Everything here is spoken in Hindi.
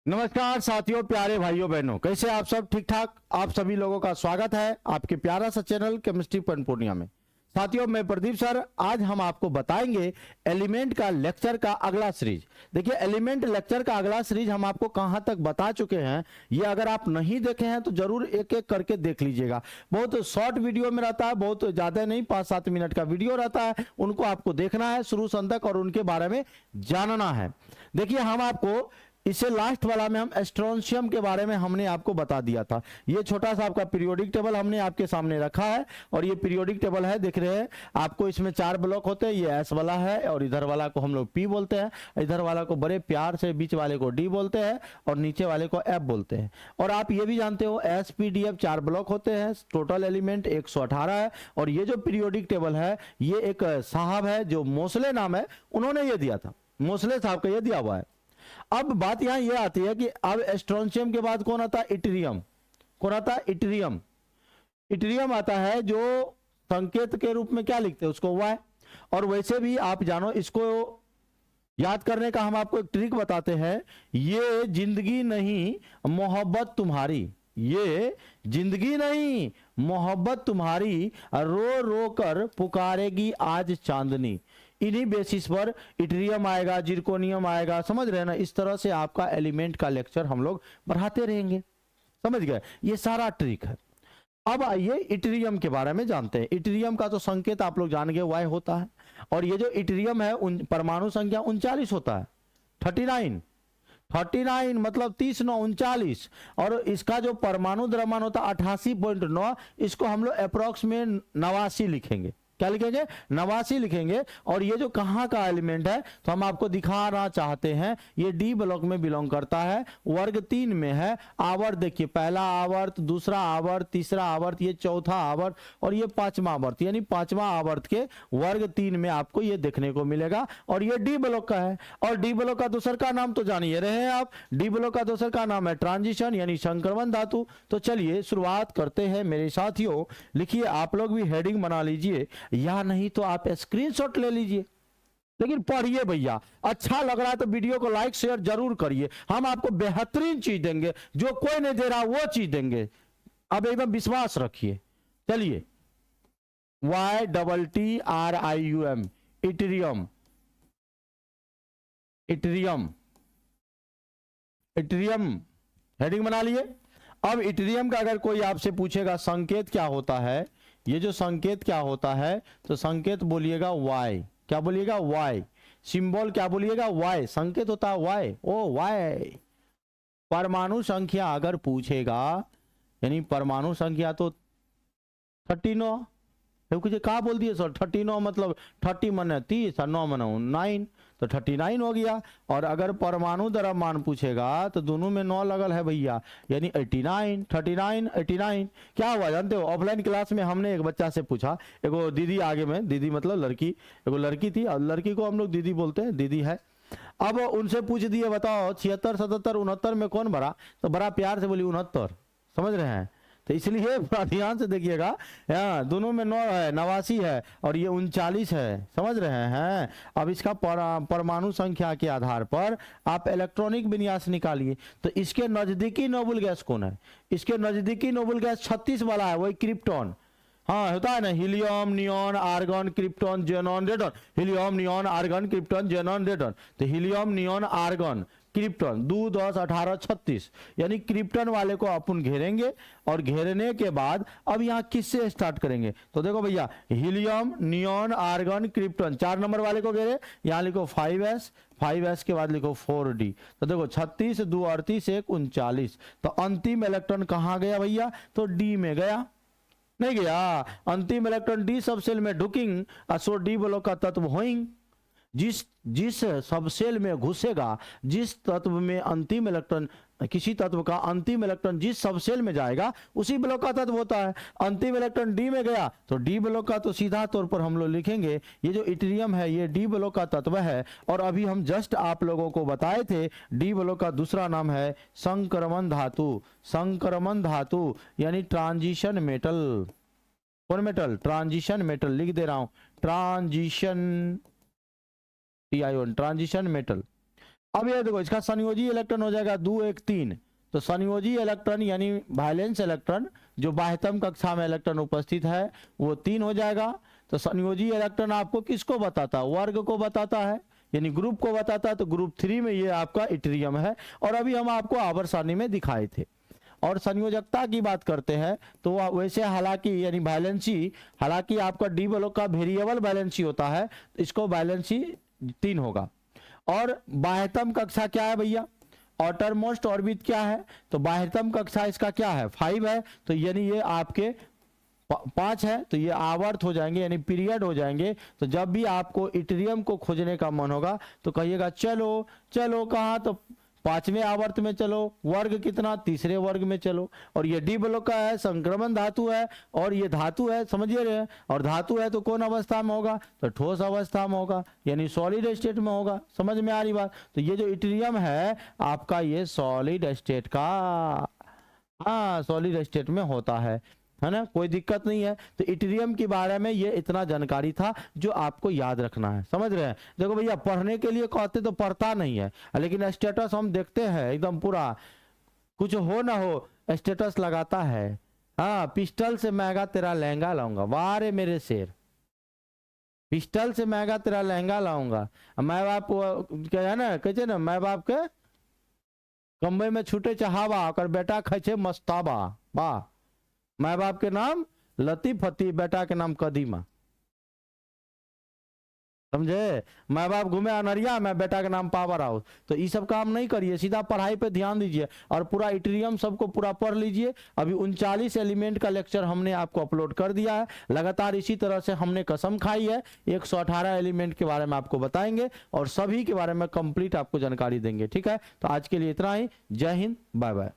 नमस्कार साथियों, प्यारे भाइयों बहनों, कैसे आप सब? ठीक ठाक। आप सभी लोगों का स्वागत है आपके प्यारा सा चैनल केमिस्ट्री पॉइंट पूर्णिया में। साथियों, मैं प्रदीप सर। आज हम आपको बताएंगे एलिमेंट का लेक्चर का अगला सीरीज। देखिए, एलिमेंट लेक्चर का अगला सीरीज हम आपको कहां तक बता चुके हैं, ये अगर आप नहीं देखे हैं तो जरूर एक एक करके देख लीजिएगा। बहुत शॉर्ट वीडियो में रहता है, बहुत ज्यादा नहीं, 5-7 मिनट का वीडियो रहता है। उनको आपको देखना है शुरू से अंत तक और उनके बारे में जानना है। देखिए, हम आपको इससे लास्ट वाला में हम स्ट्रोंशियम के बारे में हमने आपको बता दिया था। ये छोटा सा आपका पीरियोडिक टेबल हमने आपके सामने रखा है और ये पीरियोडिक टेबल है, देख रहे हैं आपको। इसमें 4 ब्लॉक होते हैं। ये एस वाला है और इधर वाला को हम लोग पी बोलते हैं, इधर वाला को बड़े प्यार से बीच वाले को डी बोलते हैं और नीचे वाले को एफ बोलते हैं। और आप ये भी जानते हो S P D F 4 block होते हैं। टोटल एलिमेंट 118 है। और ये जो पीरियोडिक टेबल है, ये एक साहब है जो मोसले नाम है, उन्होंने ये दिया था। मोसले साहब का ये दिया हुआ है। अब बात यहां यह आती है कि अब स्ट्रोंशियम के बाद कौन आता है? इट्रियम। कौन आता है? इट्रियम। इट्रियम आता है जो संकेत के रूप में क्या लिखते हैं उसको? वाई। और वैसे भी आप जानो, इसको याद करने का हम आपको एक ट्रिक बताते हैं। ये जिंदगी नहीं मोहब्बत तुम्हारी, ये जिंदगी नहीं मोहब्बत तुम्हारी, रो रो कर पुकारेगी आज चांदनी। इन्हीं बेसिस पर इट्रियम आएगा, जिरकोनियम आएगा, समझ रहे हैं ना? इस तरह से आपका एलिमेंट का लेक्चर हम लोग बढ़ाते रहेंगे, समझ गए? ये सारा ट्रिक है। अब आइए इट्रियम के बारे में जानते हैं। इट्रियम का तो संकेत आप लोग जान गए, वाई होता है। और ये जो इट्रियम है, परमाणु संख्या 39 होता है। 39 मतलब 30 9 39। और इसका जो परमाणु द्रव्यमान होता है 88.9, इसको हम लोग अप्रोक्स में 89 लिखेंगे। क्या लिखेंगे? 89 लिखेंगे। और ये जो कहां का एलिमेंट है तो हम आपको दिखाना चाहते हैं। ये डी ब्लॉक में बिलोंग करता है, वर्ग 3 में है। आवर्त देखिए, पहला आवर्त, दूसरा आवर्त, तीसरा आवर्त, ये चौथा आवर्त और ये 5वां आवर्त, यानी 5वां आवर्त के वर्ग 3 में आपको ये देखने को मिलेगा। और ये डी ब्लॉक का है। और डी ब्लॉक का दूसर का नाम तो जान ही रहे हैं आप। डी ब्लॉक का दूसर का नाम है ट्रांजिशन, यानी संक्रमण धातु। तो चलिए शुरुआत करते हैं मेरे साथियों। लिखिए, आप लोग भी हेडिंग बना लीजिए या नहीं तो आप स्क्रीनशॉट ले लीजिए, लेकिन पढ़िए भैया। अच्छा लग रहा है तो वीडियो को लाइक शेयर जरूर करिए। हम आपको बेहतरीन चीज देंगे, जो कोई नहीं दे रहा वो चीज देंगे। अब एकदम विश्वास रखिए। चलिए, YTTRIUM, yttrium. Yttrium, yttrium heading बना लिए। अब इट्रियम का अगर कोई आपसे पूछेगा संकेत क्या होता है, ये जो संकेत क्या होता है, तो संकेत बोलिएगा वाई। क्या बोलिएगा? वाई। सिंबल क्या बोलिएगा? वाई। संकेत होता है वाई। ओ वाई। परमाणु संख्या अगर पूछेगा, यानी परमाणु संख्या तो 39। कहा बोल दिए सर? 39 मतलब 30 मन 30 और 9 मन 9, तो 39 हो गया। और अगर परमाणु द्रव्यमान पूछेगा तो दोनों में 9 लगल है भैया, यानी 89। 39 89 क्या हुआ जानते हो? ऑफलाइन क्लास में हमने एक बच्चा से पूछा, एगो दीदी आगे में, दीदी मतलब लड़की, एगो लड़की थी और लड़की को हम लोग दीदी बोलते हैं, दीदी है। अब उनसे पूछ दिए, बताओ 76 77 69 में कौन बड़ा? तो बड़ा प्यार से बोली 69। समझ रहे हैं? तो इसलिए बड़ा ध्यान से देखिएगा, दोनों में 9 है, 89 है और ये 39 है। समझ रहे हैं? अब इसका परमाणु संख्या के आधार पर आप इलेक्ट्रॉनिक विन्यास निकालिए। तो इसके नजदीकी नोबल गैस कौन है? इसके नजदीकी नोबल गैस 36 वाला है, वही क्रिप्टॉन। हाँ, होता है ना, helium, neon, argon, krypton, xenon, रेडन। Helium, neon, argon, krypton, xenon, रेडन। तो हीलियम, नियॉन, आर्गन, क्रिप्टॉन 2 10 18 36, यानी क्रिप्टन वाले को अपन घेरेंगे। और घेरने के बाद अब यहाँ किससे स्टार्ट करेंगे? तो देखो भैया, helium, neon, argon, krypton 4 number वाले को घेरे। यहाँ लिखो 5s, 5s के बाद लिखो 4d। तो देखो 36 2 38 1 39। तो अंतिम इलेक्ट्रॉन कहाँ गया भैया? तो डी में गया। नहीं गया? अंतिम इलेक्ट्रॉन डी सब सेल में ढुकिंग, सो डी ब्लॉक का तत्व होइंग। जिस सब सेल में घुसेगा, जिस तत्व में अंतिम इलेक्ट्रॉन, किसी तत्व का अंतिम इलेक्ट्रॉन जिस सब सेल में जाएगा उसी ब्लॉक का तत्व होता है। अंतिम इलेक्ट्रॉन डी में गया तो डी ब्लॉक का तो सीधा तौर पर हम लोग लिखेंगे, ये जो इट्रियम है ये डी ब्लॉक का तत्व है। और अभी हम जस्ट आप लोगों को बताए थे, डी ब्लॉक का दूसरा नाम है संक्रमण धातु। संक्रमण धातु यानी ट्रांजिशन मेटल। कौन मेटल? Transition metal. लिख दे रहा हूं, ट्रांजिशन, TION, ट्रांजिशन मेटल। अब ये देखो इसका संयोजी इलेक्ट्रॉन हो जाएगा 2 1 3, तो संयोजी इलेक्ट्रॉन यानी वैलेंस इलेक्ट्रॉन जो बाह्यतम कक्षा में इलेक्ट्रॉन उपस्थित है वो 3 हो जाएगा। तो संयोजी इलेक्ट्रॉन आपको किसको बताता है? वर्ग को बताता है, यानी ग्रुप को बताता है। तो ग्रुप 3 में ये आपका इट्रियम है, और अभी हम आपको आवर्त सारणी में दिखाए थे। और संयोजकता की बात करते हैं तो वैसे हालांकि यानी वैलेंसी, हालांकि आपका डी ब्लॉक का वेरिएबल वैलेंसी होता है, तो इसको वैलेंसी 3 होगा। और बाह्यतम कक्षा क्या है भैया? आउटर मोस्ट ऑर्बिट क्या है? तो बाह्यतम कक्षा इसका क्या है? 5 है, तो यानी ये आपके 5 है, तो ये आवर्त हो जाएंगे यानी पीरियड हो जाएंगे। तो जब भी आपको इट्रियम को खोजने का मन होगा तो कहिएगा चलो चलो कहाँ, तो 5वें आवर्त में चलो। वर्ग कितना? तीसरे वर्ग में चलो। और ये डी ब्लॉक का है, संक्रमण धातु है, और ये धातु है, समझिए रहे। और धातु है तो कौन अवस्था में होगा? तो ठोस अवस्था में होगा, यानी सॉलिड स्टेट में होगा। समझ में आ रही बात? तो ये जो इट्रियम है आपका ये सॉलिड स्टेट का, हाँ सॉलिड स्टेट में होता है ना, कोई दिक्कत नहीं है। तो इट्रियम के बारे में ये इतना जानकारी था जो आपको याद रखना है, समझ रहे हैं। देखो भैया पढ़ने के लिए कहते तो पढ़ता नहीं है, लेकिन स्टेटस हम देखते हैं एकदम पूरा, कुछ हो ना हो स्टेटस लगाता है। हाँ, पिस्टल से महंगा तेरा लहंगा लाऊंगा, वाह रे मेरे शेर, पिस्टल से महंगा तेरा लहंगा लाऊंगा। माँ बाप क्या है ना, कहते ना माँ बाप के कमरे में छूटे चाहवा और बेटा खचे मस्ताबा, वाह। माँ बाप के नाम लतीफ हती, बेटा के नाम कदीमा, समझे। माँ बाप घूमे अनरिया में, बेटा के नाम पावर हाउस। तो ये सब काम नहीं करिए, सीधा पढ़ाई पे ध्यान दीजिए और पूरा इट्रियम सबको पूरा पढ़ लीजिए। अभी 39 एलिमेंट का लेक्चर हमने आपको अपलोड कर दिया है, लगातार इसी तरह से हमने कसम खाई है 118 एलिमेंट के बारे में आपको बताएंगे और सभी के बारे में कंप्लीट आपको जानकारी देंगे। ठीक है, तो आज के लिए इतना ही। जय हिंद, बाय बाय।